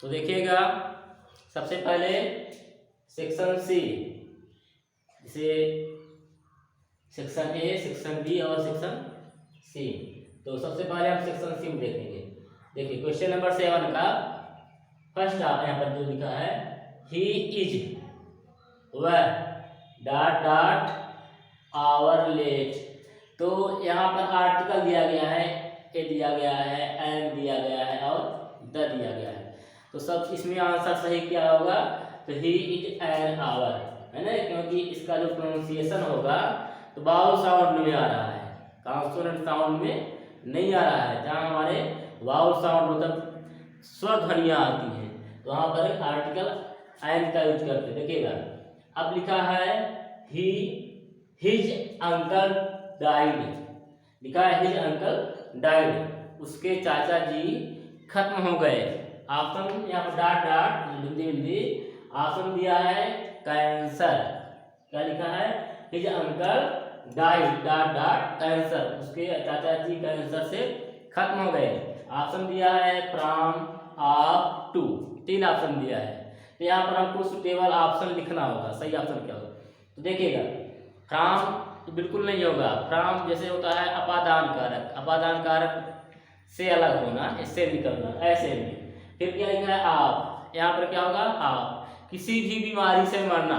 तो देखिएगा, सबसे पहले सेक्शन सी, जिसे सेक्शन ए, सेक्शन बी और सेक्शन सी। तो सबसे पहले हम सेक्शन सी में देखेंगे। देखिए क्वेश्चन नंबर 7 का फर्स्ट आप यहाँ पर जो लिखा है, ही इज वह डॉट डॉट आवर लेट। तो यहाँ पर आर्टिकल दिया गया है, ए दिया गया है, एन दिया गया है और द दिया गया है। तो सब इसमें आंसर सही क्या होगा? तो ही इज एन आवर, है ना, क्योंकि इसका जो प्रोनाउंसिएशन होगा तो वावल साउंड में आ रहा है, कॉन्सोनेंट साउंड में नहीं आ रहा है। जहाँ हमारे वावल साउंड मतलब स्वर ध्वनियाँ आती हैं तो वहाँ पर आर्टिकल एन का यूज करते। देखिएगा अब लिखा है ही हिज अंकल डाइड, लिखा है हिज अंकल डाइड, उसके चाचा जी खत्म हो गए। ऑप्शन यहाँ पर डॉट डॉट बिंदी बिंदी ऑप्शन दिया है कैंसर। क्या लिखा है? His uncle died dot dot cancer, उसके चाचा जी कैंसर से खत्म हो गए। ऑप्शन दिया है फ्रॉम अप टू, 3 ऑप्शन दिया है। तो यहाँ पर हमको सुटेबल ऑप्शन लिखना होगा, सही ऑप्शन क्या होगा। तो देखिएगा फ्रॉम तो बिल्कुल नहीं होगा। फ्रॉम जैसे होता है अपादान कारक, अपादान कारक से अलग होना, इससे निकलना, ऐसे नहीं। फिर क्या लिखा है? आप, यहाँ पर क्या होगा? आप किसी भी बीमारी से मरना,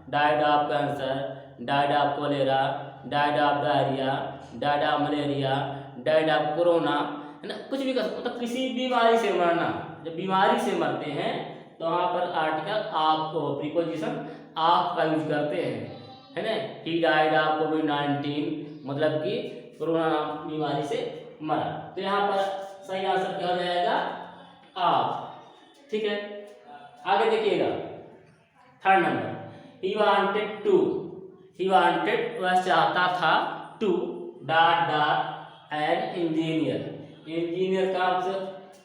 died of cancer, died of cholera, died of diarrhoea, died of malaria, died of corona, है ना, कुछ भी कर सकते, मतलब किसी बीमारी से मरना। जब बीमारी से मरते हैं तो वहाँ पर आर्टिकल आप को प्रीपोजिशन आप का यूज करते हैं, है ना। ही डाइड ऑफ कोविड-19, मतलब कि कोरोना बीमारी से मरा। तो यहाँ पर सही आंसर क्या हो जाएगा? आप, ठीक है। आगे देखिएगा third number, he wanted to, he wanted वह चाहता था, to dot dot an engineer, engineer का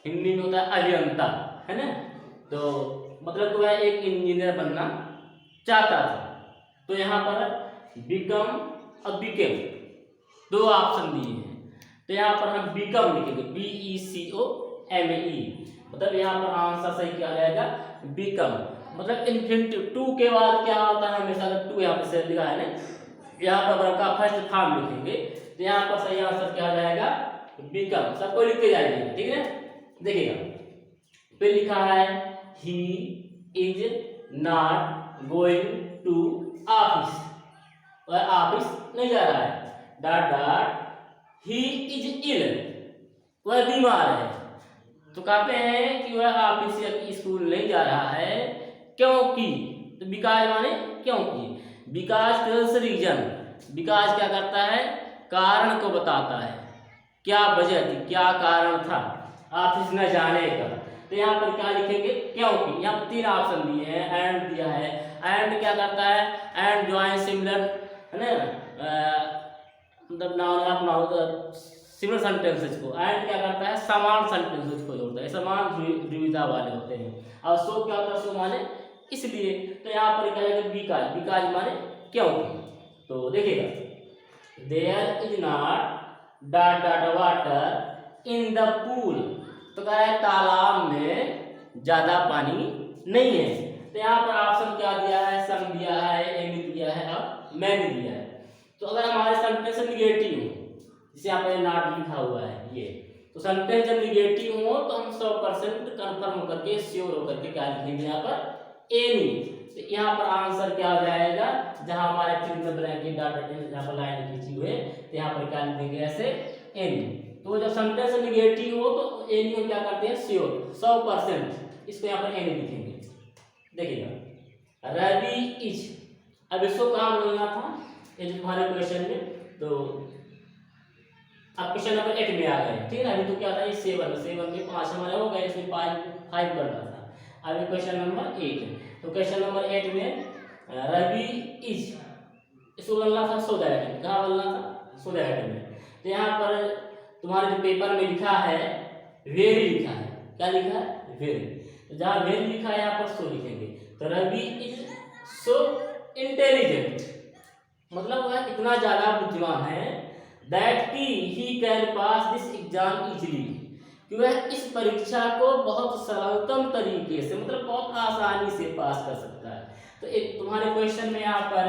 हिंदी में होता है अभियंता, है ना। तो मतलब वह एक इंजीनियर बनना चाहता था। तो यहाँ पर बिकम और बिकेम 2 ऑप्शन दिए हैं। तो यहाँ पर हम बिकम लिखेंगे, BECOME, मतलब यहाँ पर आंसर सही क्या जाएगा? बिकम, मतलब इन्फिनिटिव, टू के बाद क्या होता है हमेशा, टू यहाँ पे लिखा है ना, यहाँ पर वर्ब का फर्स्ट फॉर्म लिखेंगे। तो यहाँ पर सही आंसर क्या हो जाएगा? बिकम। सबको लिखते जाएंगे, ठीक है। देखिएगा फिर लिखा है he is not going to office, वह ऑफिस नहीं जा रहा है, dot dot he is ill, वह बीमार है। तो कहते हैं कि वह ऑफिस या स्कूल नहीं जा रहा है क्योंकि, तो बिकॉज माने क्योंकि, बिकॉज टेल्स रीजन, बिकॉज क्या करता है? कारण को बताता है, क्या वजह थी, क्या कारण था ऑफिस न जाने का। तो यहाँ पर क्या लिखेंगे? क्योंकि। यहाँ पर 3 ऑप्शन दिए हैं, एंड दिया है, एंड क्या करता है? एंड ज्वाइन सिमिलर, है ना, मतलब noun of noun similar sentences को। एंड क्या करता है? समान सेंटेंसेस को जोड़ता है, समान द्विविधता वाले होते हैं। और सो क्या होता है? सो माने इसलिए। तो यहाँ पर क्या है? बिकॉज, बिकॉज माने क्योंकि। तो देखिएगा there is not dot dot water in the pool, तो कह रहा है तालाब में ज्यादा पानी नहीं है। तो यहाँ पर ऑप्शन क्या दिया है? सम दिया है, एनी दिया है और मैनी दिया है। तो अगर हमारे सेंटेंस निगेटिव हो, जिसे यहाँ पर नॉट लिखा हुआ है ये, तो सेंटेंस जब निगेटिव हो तो हम 100% कन्फर्म होकर के, श्योर होकर के क्या लिखेंगे? यहाँ पर एनी। तो यहाँ पर आंसर क्या हो जाएगा? जहां हमारे फिर ब्रैकेट डॉट यहाँ पर लाइन खींची हुई है तो यहाँ पर क्या लिखेंगे? ऐसे एनी। तो जब सेंटेंस निगेटिव हो तो एनी को क्या करते हैं? श्योर, 100%, इसको यहाँ पर एनी लिखेंगे। देखिएगा रवि इज, अब इसको कहाँ बोलना था हमारे क्वेश्चन में? तो अब क्वेश्चन नंबर 8 में आ गए, ठीक है। अभी तो क्या था? 7 में 5 हमारे हो गए, इसमें 5 करना था। अभी क्वेश्चन नंबर 8। तो क्वेश्चन नंबर 8 में रवि इज, इसको बोलना था सो दैट में, कहाँ बोलना था? सो दैट में। तो यहाँ पर तुम्हारे जो पेपर में लिखा है वेरी लिखा है, क्या लिखा है? वेरी। तो जहाँ वेरी लिखा है यहाँ पर सो लिखेंगे। तो रवि इज सो इंटेलिजेंट, मतलब वह इतना ज्यादा बुद्धिमान है, दैट की he can pass this exam easily, कि वह इस परीक्षा को बहुत सरलतम तरीके से मतलब बहुत आसानी से पास कर सकता है। तो एक तुम्हारे क्वेश्चन में यहाँ पर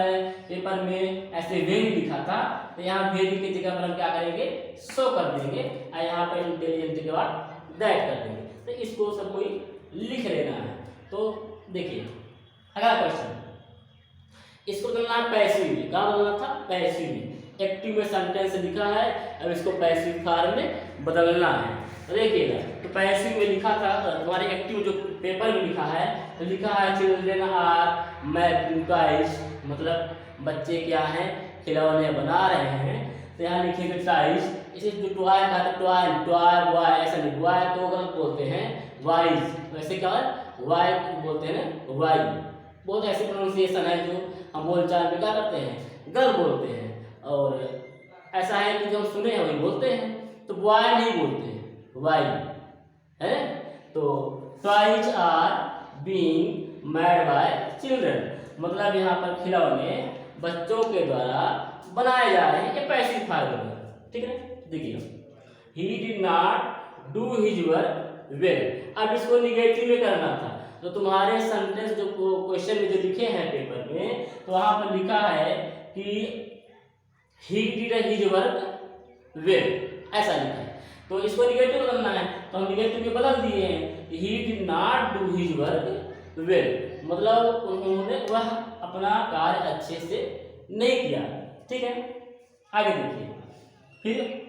पेपर में ऐसे वेरी लिखा था, तो यहाँ वेरी की जगह पर हम क्या करेंगे, सो कर देंगे और यहाँ पर इंटेलिजेंट के बाद दैट कर देंगे। तो इसको सब कोई लिख लेना है। तो देखिए अगला क्वेश्चन, इसको बदलना है पैसिव में। क्या बदलना था, पैसिव में। एक्टिव में सेंटेंस लिखा है, अब इसको पैसिव फॉर्म में बदलना है। तो देखिएगा, तो पैसिव में लिखा था, तुम्हारे एक्टिव जो पेपर में लिखा है, तो लिखा है चिल्ड्रेन आर मेकिंग टॉयज, मतलब बच्चे क्या हैं, खिलौने बना रहे हैं। तो यहाँ लिखिएगा टॉयज, इसे जो टॉय का था, टॉय टॉय बॉय ऐसा नहीं, बॉय तो गलत बोलते हैं, वाइज वैसे क्या है, वाई बोलते हैं ना, वाई। बहुत ऐसे प्रोनाउंसिएशन है जो हम बोलचाल में क्या करते हैं, गलत बोलते हैं। और ऐसा है कि जो हम सुने हैं वही बोलते हैं, तो बॉय नहीं बोलते हैं, वाई है। तो toys are being made by children, मतलब यहाँ पर खिलौने बच्चों के द्वारा बनाए जा रहे हैं, ये पैसिव फॉर्म है, ठीक है। देखिए, he did not do his work well, अब इसको निगेटिव में करना था। तो तुम्हारे सेंटेंस जो क्वेश्चन में जो लिखे हैं पेपर में, तो वहां पर लिखा है कि he did his work well, ऐसा लिखा है। तो इसको निगेटिव बदलना है, तो हम निगेटिव में बदल दिए हैं, he did not do his work well, मतलब उन्होंने वह अपना कार्य अच्छे से नहीं किया, ठीक है। आगे देखिए फिर,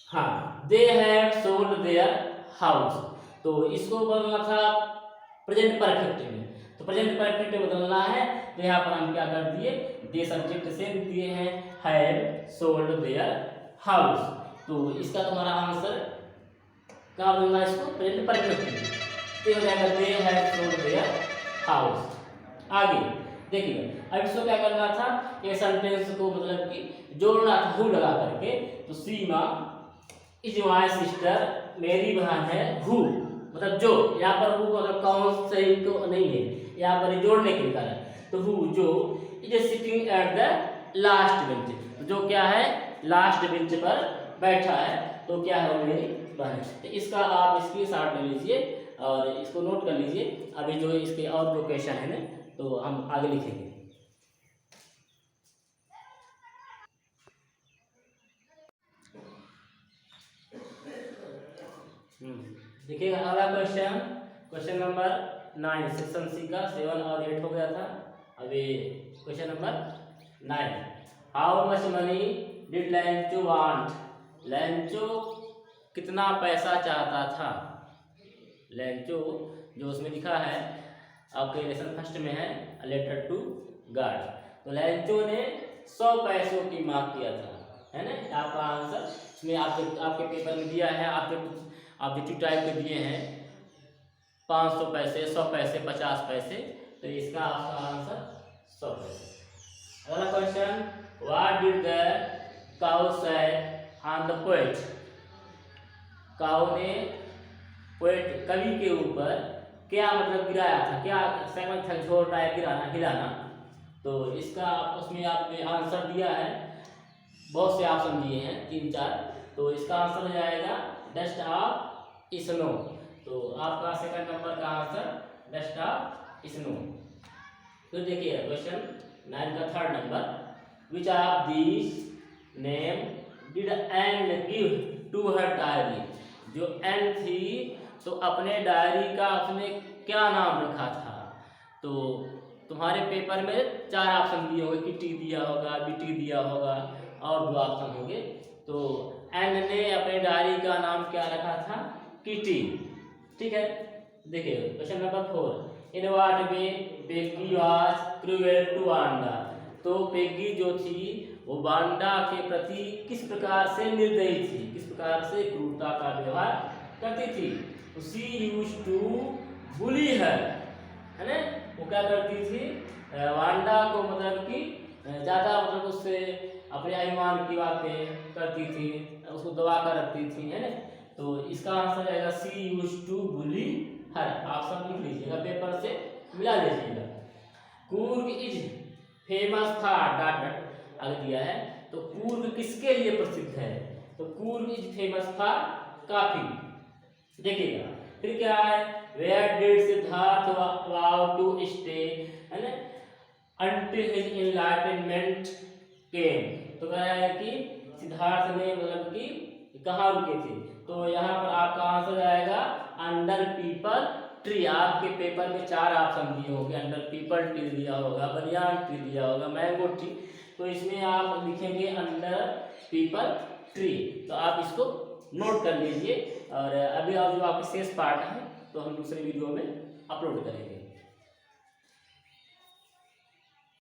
हाँ, they have sold their house, तो इसको बदलना था प्रेजेंट परफेक्ट में। तो प्रेजेंट परफेक्ट में बदलना है, तो यहाँ पर हम क्या कर दिए, दे सब्जेक्ट से दिए हैं, हैव सोल्ड देयर हाउस। तो इसका तुम्हारा आंसर क्या बदलना है, इसको प्रेजेंट परफेक्ट में, तो हो जाएगा they have sold their house. आगे देखिए, अब इसको क्या करना था, ये सेंटेंस को मतलब कि जोड़ना था हु लगा करके। तो सीमा इज माय सिस्टर, मेरी बहन है हु, मतलब जो, यहाँ पर हु मतलब कौन सही तो नहीं है, यहाँ पर जोड़ने के लिए है। तो हु जो is sitting at the last bench, जो क्या है, लास्ट बेंच पर बैठा है, तो क्या है, मेरी बहन। तो इसका आप स्क्रीनशॉट ले लीजिए और इसको नोट कर लीजिए। अभी जो इसके और जो क्वेश्चन है ना, तो हम आगे लिखेंगे। देखिएगा अगला question, question number 9 section C का, 7 और 8 हो गया था। अभी question number 9, how much money did Lencho want, Lencho कितना पैसा चाहता था। लैंचो जो उसमें लिखा है आपके लेसन फर्स्ट में है, लेटर टू गॉड, तो लैंचो ने 100 पैसों की मांग किया था, है ना। आपका आंसर इसमें आपके पेपर में दिया है, आपके ऑब्जेक्टिव टाइप के दिए हैं 500 पैसे, 100 पैसे, 50 पैसे, तो इसका आपका आंसर 100 पैसे। अगला question, what did the cow से ऑन द पोएट, काउ ने पोएट कवि के ऊपर क्या मतलब गिराया था, क्या सेवन था, झोल टाइप गिराना, हिलाना। तो इसका उसमें आपने आंसर दिया है, बहुत से ऑप्शन दिए हैं 3-4, तो इसका आंसर हो जाएगा डस्ट ऑफ स्नो। तो आपका सेकंड नंबर का आंसर डस्ट ऑफ स्नो। तो देखिए क्वेश्चन 9 का third number, which of these name did Anne give to her diary, जो एन थी तो अपने डायरी का उसने क्या नाम रखा था। तो तुम्हारे पेपर में 4 ऑप्शन दिए होंगे, किटी दिया होगा, बीटी दिया होगा और 2 ऑप्शन होंगे। तो एन ने अपने डायरी का नाम क्या रखा था, किटी, ठीक है। देखिए question number 4, in what way Peggy was cruel to Wanda, तो पेगी जो थी वो वांडा के प्रति किस प्रकार से निर्दयी थी, किस प्रकार से क्रूरता का व्यवहार करती थी। तो सी यूज टू बुली हर, है ना, वो क्या करती थी, वांडा को मतलब कि ज़्यादा मतलब उससे अपने अभिमान की बातें करती थी, उसको दबा कर रखती थी, है ना। तो इसका आंसर आएगा सी यूज टू बुली हर। आप सब लिख लीजिएगा, पेपर से मिला लीजिएगा। कूर्ग इज फेमस था डॉट डॉट आगे दिया है, तो कूर्ग किसके लिए प्रसिद्ध है। तो Coorg is famous for coffee. देखिएगा फिर क्या है, where did Siddharth vow to stay है ना until his enlightenment came। तो कह रहा है कि सिद्धार्थ ने मतलब कि कहाँ रुके थे, तो यहाँ पर आपका आंसर आएगा अंडर पीपल ट्री। आपके पेपर में 4 ऑप्शन दिए होंगे, अंडर पीपल ट्री दिया होगा, बनियान ट्री दिया होगा, मैंगो ट्री, तो इसमें आप लिखेंगे अंडर पीपल ट्री। तो आप इसको नोट कर लीजिए। और अभी और जो आपके शेष पार्ट है तो हम दूसरे वीडियो में अपलोड करेंगे।